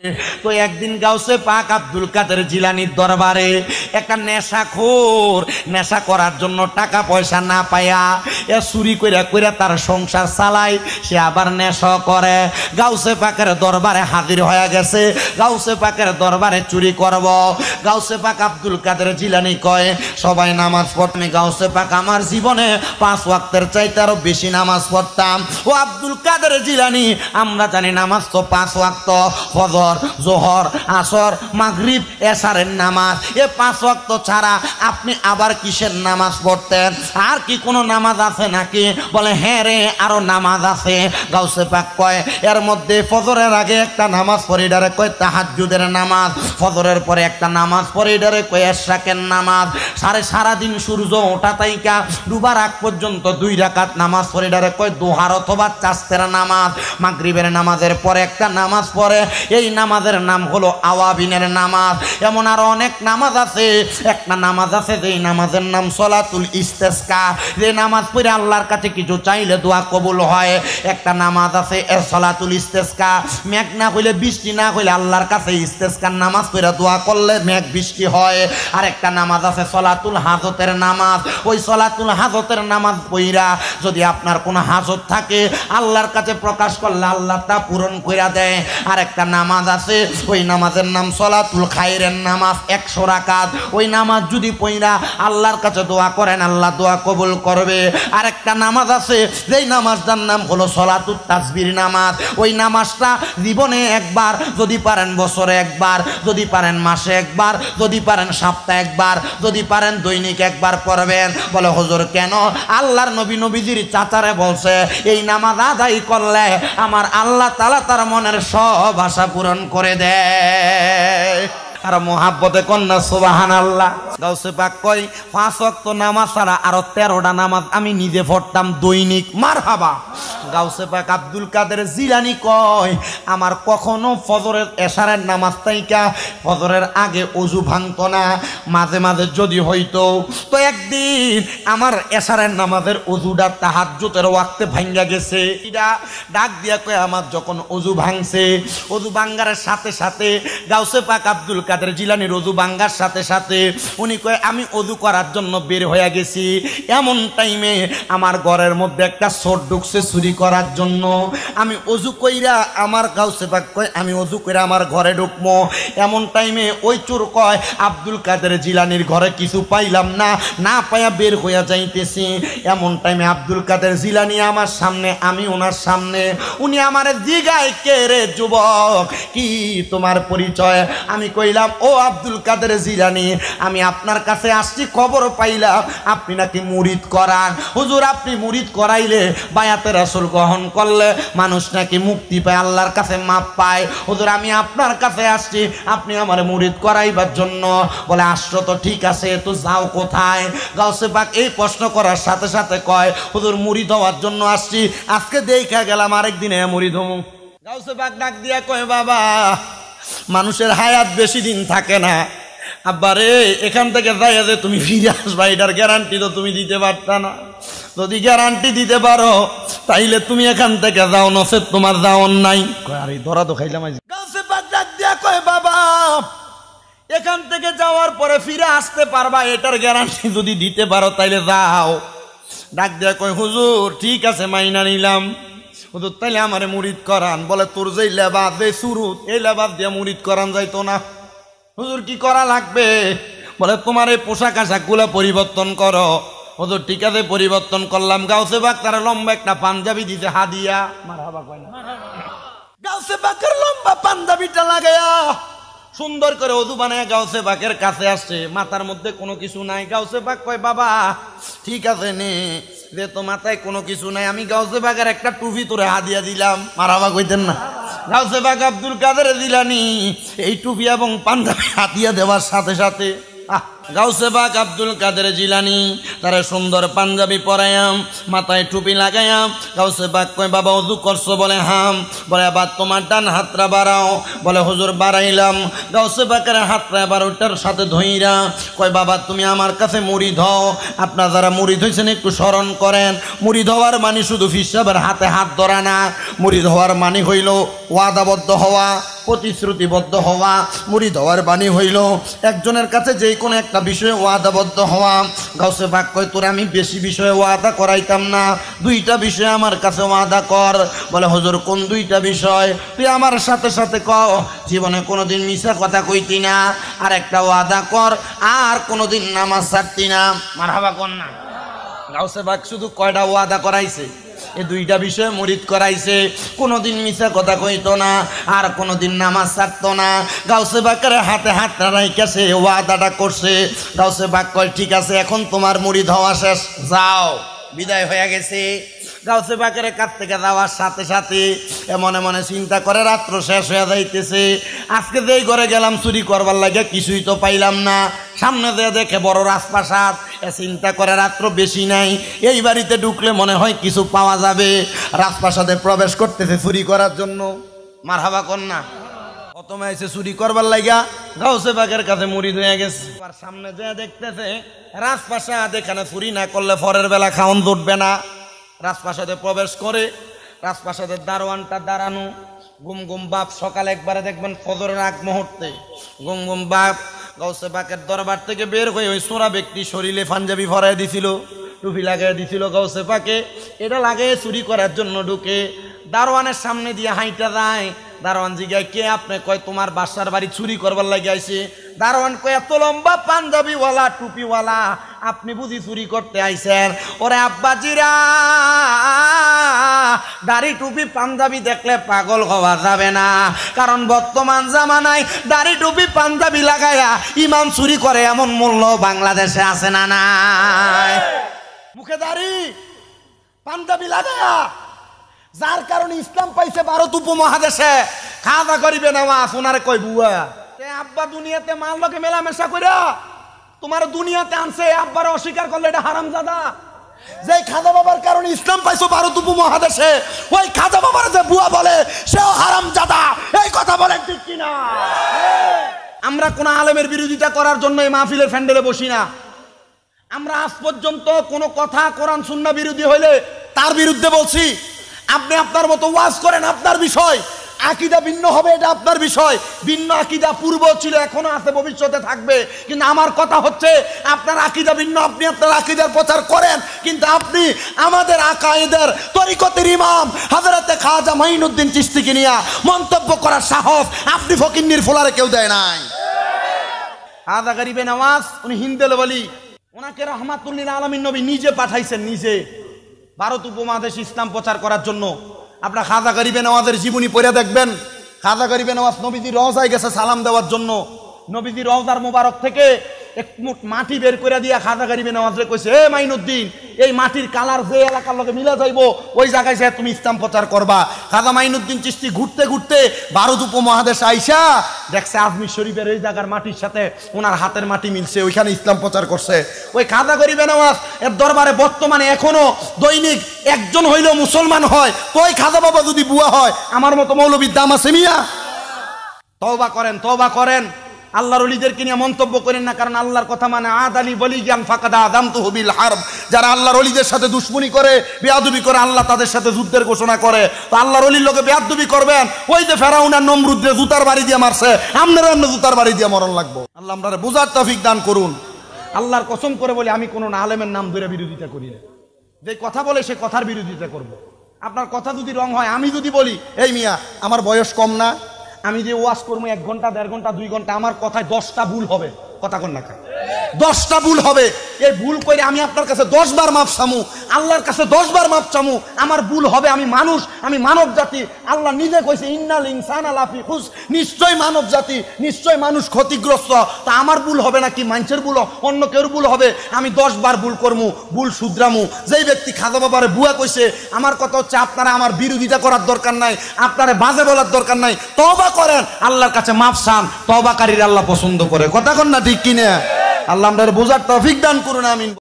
তো একদিন গাউসে পাক আব্দুল কাদের জিলানীর দরবারে একটা নেশাখোর নেশা করার জন্য টাকা পয়সা না পায়া এ চুরি কইরা কইরা তার সংসার চালায়, সে আবার নেশা করে। গাউসে পাকের দরবারে হাজির হয়ে গেছে, গাউসে পাকের দরবারে চুরি করব। গাউসে পাক আব্দুল কাদের জিলানী কয় সবাই নামাজ পড়তে, গাউসে পাক আমার জীবনে 5 ওয়াক্তের চাইতে আরো বেশি নামাজ পড়তাম। ও আব্দুল কাদের জিলানী, আমরা জানি নামাজ তো 5 ওয়াক্ত, ফজর, জোহর, আসর, মাগরিব, এশারের নামাজ। এ 5 ওয়াক্ত ছাড়া আপনি আবার কিসের নামাজ পড়তেন? আর কি কোনো নামাজ আছে নাকি? বলে হ্যাঁ রে, আরো নামাজ আছে। গাউসে পাক কয় এর মধ্যে ফজরের আগে একটা নামাজ পড়ে, এটারে কয় তাহাজ্জুদের নামাজ। ফজরের পরে একটা নামাজ পড়ে, এটারে কয় ইশরাকের নামাজ। সারাদিন সূর্য ওঠা তাইকা ডুবার আগ পর্যন্ত 2 রাকাত নামাজ পড়ে, এটারে কয় দুহার অথবা চাস্তের নামাজ। মাগরিবের নামাজের পরে একটা নামাজ পড়ে, এই নামাজের নাম হলো আওয়াবিনের নামাজ। এমন আরো অনেক নামাজ আছে। একটা নামাজ আছে যেই নামাজের নাম সলাতুল ইস্তেসকা, যে নামাজ পড়ে আল্লাহর কাছে কিছু চাইলে দোয়া কবুল হয়। একটা নামাজ আছে সলাতুল ইস্তেসকা, মেঘ না হইলে, বৃষ্টি না হইলে আল্লাহর কাছে ইস্তেসকার নামাজ পড়ে দোয়া করলে মেঘ বৃষ্টি হয়। আর একটা নামাজ আছে সলাতুল হাজতের নামাজ। ওই সলাতুল হাজতের নামাজ পড়া যদি আপনার কোনো হাজত থাকে আল্লাহর কাছে প্রকাশ করলে আল্লাহ তা পূরণ করে দেয়। আর একটা নামাজ আছে, ওই নামাজের নাম সলাতুল খায়রের নামাজ, 100 রাকাত। ওই নামাজ যদি পড়া আল্লাহর কাছে দোয়া করেন আল্লাহ দোয়া কবুল করবে। আর একটা নামাজ আছে যেই নামাজটার নাম হলো সলাতুল তাসবির নামাজ। ওই নামাজটা জীবনে একবার, যদি পারেন বছরে একবার, যদি পারেন মাসে একবার, যদি পারেন সপ্তাহে একবার, যদি পারেন দৈনিক একবার পড়বেন। বলে হুজুর কেন? আল্লাহর নবীজির চাচারে বলছে এই নামাজ আদায় করলে আমার আল্লাহ তাআলা তার মনের সব আশা পূরণ করে দেয়। আর মোহাব্বতে কন্যা সুবহানাল্লাহ। গাউসে পাক কয় 5 ওয়াক্ত নামাজ ছাড়া আরো 13টা নামাজ আমি নিজে পড়তাম দৈনিক। মারহাবা। গাউসে পাক আব্দুল কাদের জিলানী কয় আমার কখনো ফজরের এশারের নামাজ তাইকা ফজরের আগে ওযু ভাঙতো না। মাঝে মাঝে যদি হইতো তো একদিন আমার এশারের নামাজের ওযুটা তাহাজ্জুদের ওয়াক্তে ভাঙ্গা গেছে। এটা ডাক দিয়া কয় আমার যখন ওযু ভাঙছে, ওযু ভাঙ্গার সাথে সাথে গাউসে পাক আব্দুল কাদের জিলানীর ওযু ভাঙ্গার সাথে সাথে উনি কয় আমি ওযু করার জন্য বের হয়ে গেছি। এমন টাইমে আমার ঘরের মধ্যে একটা চোর ঢুকছে চুরি করার জন্য। আমি ওযু কইরা, আমার গাউসে পাক কয় আমি ওযু কইরা আমার ঘরে ঢুকবো। এমন টাইমে ওই চোর কয় আব্দুল কাদের জিলানীর ঘরে কিছু পাইলাম না, না পাইয়া বের হইয়া যাইতেছি। এমন টাইমে আব্দুল কাদের জিলানী আমার সামনে, আমি ওনার সামনে। উনি আমার জিগায় কে রে যুবক, কি তোমার পরিচয়? আমি কইলাম ও আব্দুল কাদের জিলানী, আমি আপনার কাছে আসছি, খবর পাইলাম আপনি নাকি মুরিদ করান। হুজুর আপনি মুরিদ করাইলে, বায়াতে রাসূল গ্রহণ করলে মানুষ নাকি মুক্তি পায়, আল্লাহর কাছে মাপ পায়। হুজুর আমি আপনার কাছে আসছি, আপনি আমার মুরিদ করাইবার জন্য। বলে আসছো তো ঠিক আছে, তো যাও কোথায়? গাউসে পাক এই প্রশ্ন করার সাথে সাথে কয় হুজুর মুরিদ হওয়ার জন্য আসছি, আজকে দেখা গেলাম আরেকদিনে মুরিদ হমু। গাউসে পাক ডাক দিয়া কয় বাবা মানুষের হায়াত বেশি দিন থাকে না, আব্বারে এখান থেকে যাইয়া যে তুমি ফিরে আসবা এটার গ্যারান্টি তো তুমি দিতে পারতা না। যদি গ্যারান্টি দিতে পারো তাইলে তুমি এখান থেকে যাও, নসেত তোমার যাওয়ার নাই। আরে ধরা তো খাইলাম। গাউসে পাক ডাক দিয়া কয় বাবা এখান থেকে যাওয়ার পরে ফিরে আসতে পারবা, এটার গ্যারান্টি যদি দিতে পারো তাইলে যাও। ডাক দিয়া কয় হুজুর ঠিক আছে মাইনা নিলাম, হুজুর তাইলে আমারে মুরিদ করান। বলে তোর যেই লেবাস, যে সুরুত, এই লেবাস দিয়ে মুরিদ করান যাইতো না। হুজুর কি করা লাগবে? বলে তোমার এই পোশাক আশাক গুলো পরিবর্তন করো। হুজুর ঠিক আছে পরিবর্তন করলাম। গাউসে পাক তার লম্বা একটা পাঞ্জাবি দিতে হাদিয়া। মারহাবা কয় না? গাউসে পাকের লম্বা পাঞ্জাবিটা লাগায়া সুন্দর করে ওযু বানায় গাউসে পাকের কাছে আসছে, মাথার মধ্যে কোনো কিছু নাই। গাউসে পাক কয় বাবা ঠিক আছে নে, যে তো মাথায় কোনো কিছু নাই, আমি গাউসে পাকের একটা টুপি তোরে হাদিয়া দিলাম। মারহাবা কইতেন না? গাউসে পাক আব্দুল কাদের জিলানী এই টুপি এবং পাঞ্জাবি হাদিয়া দেওয়ার সাথে সাথে গাউসে পাক আব্দুল কাদের জিলানী তারে সুন্দর পাঞ্জাবি পরায়াম, মাথায় টুপি লাগায়াম। গাউসে পাক কয় বাবা ওযু করছো? বলে হাম। বলে আবার তোমার ডান হাতটা বাড়াও। বলে হুজুর বাড়াইলাম। গাউসে পাকের হাতটা এবার ওটার সাথে ধইরা কয় বাবা তুমি আমার কাছে মুরিদ হও। আপনারা যারা মুরিদ হয়েছেন একটু স্মরণ করেন, মুরিদ হওয়ার মানে শুধু ফির সাহেবের হাতে হাত ধরা না, মুরিদ হওয়ার মানে হইল ওয়াদাবদ্ধ হওয়া, প্রতিশ্রুতিবদ্ধ হওয়া। মুরিদ হওয়ার বাণী হইল একজনের কাছে যেই কোনো একটা বিষয়ে ওয়াদাবদ্ধ হওয়া। গাউসে পাক কয় তোর আমি বেশি বিষয়ে ওয়াদা করাইতাম না, দুইটা বিষয় আমার কাছে ওয়াদা কর। বলে হুজুর কোন দুইটা বিষয়? তুই আমার সাথে সাথে কও, জীবনে কোনোদিন মিছা কথা কইতি না, আর একটা ওয়াদা কর আর কোনোদিন নামাজ ছাড়তি না। মারহাবা কোন না। গাউসে পাক শুধু কয়টা ওয়াদা করাইছে? এই দুইটা বিষয়ে মুরিদ করাইছে। কোনোদিন মিছা কথা কইতো না আর কোনোদিন নামাজ ছাড়তো না। গাউসে পাকের হাতে হাত রাইখা সে ওয়াদাটা করছে। গাউসে পাক কয় ঠিক আছে, এখন তোমার মুরিদ হওয়া শেষ, যাও। বিদায় হয়ে গেছে। গাউসে পাকের কাছ থেকে যাওয়ার সাথে সাথে মনে মনে চিন্তা করে রাত্র শেষ হয়ে যাইতেছে। আজকে যেই ঘরে গেলাম চুরি করবার লাগে কিছুই তো পাইলাম না। সামনে যে দেখে বড় রাজপ্রাসাদ, চিন্তা করে রাত্র বেশি নাই, এই বাড়িতে ঢুকলে মনে হয় কিছু পাওয়া যাবে। রাজপ্রাসাদে প্রবেশ করতেছে চুরি করার জন্য। মারহাবা কন্যা। প্রথমে এসে চুরি করবার লাগা গাউসে পাকের কাছে মুরিদ হয়ে গেছে। আর সামনে যে দেখতেছে রাজপ্রাসাদ, এখানে চুরি না করলে পরের বেলা খাওন জুটবে না। রাজপ্রাসাদে প্রবেশ করে রাজপ্রাসাদের দারোয়ানটা দাঁড়ানো, গুম গুম বাপ। সকালে একবারে দেখবেন ফজরের আগ মুহূর্তে গুম গুম বাপ গাউসে পাকের দরবার থেকে বের হয়ে ওই সোরা ব্যক্তি শরীরে পাঞ্জাবি ভরাই দিছিল, টুপি লাগাই দিছিল গাউসে পাকে। এটা লাগে চুরি করার জন্য ঢুকে দারোয়ানের সামনে দিয়ে হাইটা যায়। দারোয়ান জিগায় কে আপনি? কয় তোমার বাসার বাড়ি চুরি করবার লাগে আইছে। দারোয়ান কয় এত লম্বা পাঞ্জাবিওয়ালা টুপিওয়ালা, আপনি বুঝি চুরি করতে আইছেন? ওরে আব্বাজিরা, দাড়ি টুপি পাঞ্জাবি দেখলে পাগল হওয়া যাবে না, কারণ বর্তমান জামানায় দাড়ি টুপি পাঞ্জাবি লাগায়া ইমাম চুরি করে এমন মূল্য বাংলাদেশে আছে না নাই? মুখে দাড়ি পাঞ্জাবি লাগায়া, যার কারণে ইসলাম পাইছে ভারত উপমহাদেশে। খাওয়া করিবে না মা, সোনারে কই বুয়া আব্বা দুনিয়াতে মানলকে মেলামেশা কইরা তোমার দুনিয়াতে আনছে, আব্বার অস্বীকার করলে এটা হারামজাদা। যে খাজা বাবার কারণে ইসলাম পাইছো ভারত উপমহাদেশে, ওই খাজা বাবার যে বুয়া বলে সেও হারামজাদা। এই কথা বলেন ঠিক কিনা? আমরা কোন আলেমের বিরোধিতা করার জন্য এই মাহফিলের ফ্যান্ডেলে বসি না। আমরা আজ পর্যন্ত কোনো কথা কোরআন সুন্নাহ বিরোধী হইলে তার বিরুদ্ধে বলছি। আপনি আপনার মতো ওয়াজ করেন, আপনার বিষয়। আকীদা ভিন্ন হবে, এটা আপনার বিষয়। ভিন্ন আকীদা পূর্ব ছিল, এখনো আছে, ভবিষ্যতে থাকবে। কিন্তু আমার কথা হচ্ছে আপনার আকীদা ভিন্ন, আপনি আপনার আকীদার প্রচার করেন, কিন্তু আপনি আমাদের আকায়েদের তরিকতের ইমাম হযরতে খাজা মাইনুদ্দিন চিশতিকে নিয়ে মন্তব্য করার সাহস আপনি ফকিন্নির ফোলারে কেউ দেয় নাই। খাজা গরিবে নওয়াজ উনি হিন্দেল বলি, ওনাকে রহমাতুল্লিল আলামিন নবী নিজে পাঠাইছেন, নিজে ভারত উপমহাদেশ ইসলাম প্রচার করার জন্য। আপনার খাজা গরিবে নওয়াজের জীবনী পড়ে দেখবেন। খাজা গরিবে নওয়াজ নবীজির রওজায় গেছে সালাম দেওয়ার জন্য। নবীজির রওজার মোবারক থেকে এক মুঠ মাটি বের করে দিয়া খাজা গরিবে নওয়াজরে কইছে, এ মাইনুদ্দিন, এই মাটির কালার যে এলাকার লগে মিলা যাইবো ওই জায়গায় যায় তুমি ইসলাম প্রচার করবা। খাজা মাইনুদ্দিন চিশতি ঘুরতে ঘুরতে ভারত উপমহাদেশ আইসা দেখছে আজমির শরীফের এই জায়গার মাটির সাথে ওনার হাতের মাটি মিলছে, ওইখানে ইসলাম প্রচার করছে। ওই খাজা গরিবে নওয়াজ এর দরবারে বর্তমানে এখনো দৈনিক একজন হইলেও মুসলমান হয়। তো ওই খাজা বাবা যদি বুয়া হয়, আমার মতো মৌলবীর দাম আছে মিয়া? তওবা করেন, তওবা করেন। আল্লাহর ওলিদেরকে নিয়ে মন্তব্য করেন না, কারণ আল্লাহর কথা মানে আদালি বলি জ্ঞান ফাকাদা আযামতুহু বিল হারব। যারা আল্লাহর ওলিদের সাথে দুশমনি করে, বেয়াদবি করে, আল্লাহ তাদের সাথে যুদ্ধের ঘোষণা করে। তো আল্লাহর ওলির লোকে বেয়াদবি করবেন, ওই যে ফেরাউন আর নমরুদরে জুতার বাড়ি দিয়ে মারছে, আপনারা জুতার বাড়ি দিয়ে মরণ লাগবো। আল্লাহ আমাদের বুঝার তৌফিক দান করুন। আল্লাহর কসম করে বলি, আমি কোনো আলেমের নাম ধরে বিরোধিতা করি না। যে কথা বলে সে কথার বিরোধিতা করব। আপনার কথা যদি রং হয়, আমি যদি বলি এই মিয়া আমার বয়স কম না, আমি যে ওয়াজ করবো 1 ঘন্টা 1.5 ঘন্টা 2 ঘন্টা, আমার কথায় 10টা ভুল হবে, কথা কোন না 10টা ভুল হবে। এই ভুল করে আমি আপনার কাছে 10 বার মাপ চামু, আল্লাহর কাছে 10 বার মাপ চামু, আমার ভুল হবে। আমি মানুষ, আমি মানব জাতি। আল্লাহ নিজে কইছে ইন্নাল ইনসানা লাফি খুস, নিশ্চয় মানব জাতি, নিশ্চয় মানুষ ক্ষতিগ্রস্ত। তা আমার ভুল হবে না কি মানুষের ভুল, অন্য কেউর ভুল হবে? আমি 10 বার ভুল করমু, ভুল শুধরামু। যেই ব্যক্তি খাজা বাবারে বুয়া কইছে, আমার কথা হচ্ছে আপনারা আমার বিরোধিতা করার দরকার নাই, আপনারা বাজে বলার দরকার নাই। তওবা করেন, আল্লাহর কাছে মাপ চান, তওবাকারীর আল্লাহ পছন্দ করে। কথা কোন না ঠিক কিনা? আল্লাহ আমাদের বোঝার তৌফিক দান করুন, আমিন।